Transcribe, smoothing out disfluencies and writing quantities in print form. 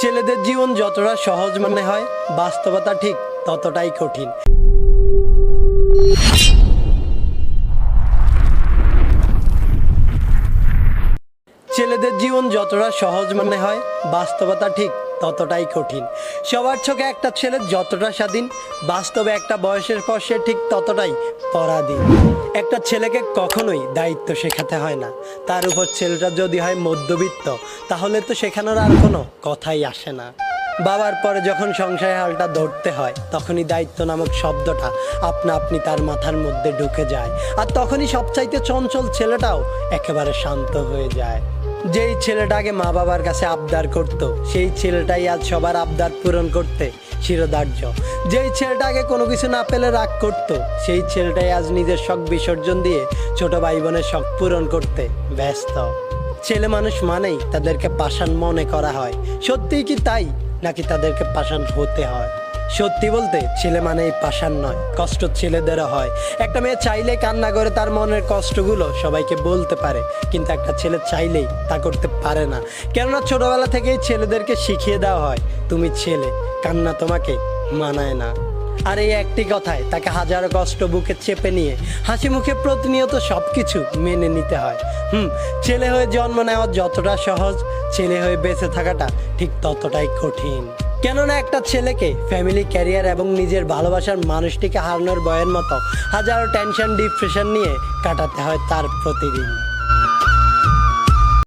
ছেলেদের জীবন যতটা সহজ মনে হয়, বাস্তবতা ঠিক ততটাই কঠিন। ছেলেদের জীবন যতটা সহজ মনে হয়, বাস্তবতা ঠিক ততটাই কঠিন। সবার চোখে একটা ছেলে যতটা স্বাধীন, বাস্তবে একটা বয়সের পর সে ঠিক ততটাই পরাধীন। একটা ছেলেকে কখনোই দায়িত্ব শেখাতে হয় না। তার উপর ছেলেটা যদি হয় মধ্যবিত্ত, তাহলে তো শেখানোর আর কোনো কথাই আসে না। বাবার পরে যখন সংসারের হালটা ধরতে হয়, তখনই দায়িত্ব নামক শব্দটা আপনা আপনি তার মাথার মধ্যে ঢুকে যায়। আর তখনই সবচাইতে চঞ্চল ছেলেটাও একেবারে শান্ত হয়ে যায়। যেই ছেলেটা আগে মা বাবার কাছে আবদার করত, সেই ছেলেটাই আজ সবার আবদার পূরণ করতে শিরোধার্য। যেই ছেলেটা আগে কোনো কিছু না পেলে রাগ করত, সেই ছেলেটাই আজ নিজের শখ বিসর্জন দিয়ে ছোট ভাই বোনের শখ পূরণ করতে ব্যস্ত। ছেলে মানুষ মানেই তাদেরকে পাষাণ মনে করা হয়। সত্যিই কি তাই, নাকি তাদেরকে পাষাণ হতে হয়? সত্যি বলতে ছেলে মানেই পাষাণ নয়, কষ্ট ছেলেদেরও হয়। একটা মেয়ে চাইলে কান্না করে তার মনের কষ্টগুলো সবাইকে বলতে পারে, কিন্তু একটা ছেলে চাইলেই তা করতে পারে না। কেননা ছোটবেলা থেকেই ছেলেদেরকে শিখিয়ে দেওয়া হয়, তুমি ছেলে, কান্না তোমাকে মানায় না। আর এই একটি কথায় তাকে হাজারো কষ্ট বুকে চেপে নিয়ে হাসি মুখে প্রতিনিয়ত সব কিছু মেনে নিতে হয়। ছেলে হয়ে জন্ম নেওয়া যতটা সহজ, ছেলে হয়ে বেঁচে থাকাটা ঠিক ততটাই কঠিন। কেননা একটা ছেলেকে ফ্যামিলি, ক্যারিয়ার এবং নিজের ভালোবাসার মানুষটিকে হারানোর ভয়ের মতো হাজারো টেনশন, ডিপ্রেশন নিয়ে কাটাতে হয় তার প্রতিদিন।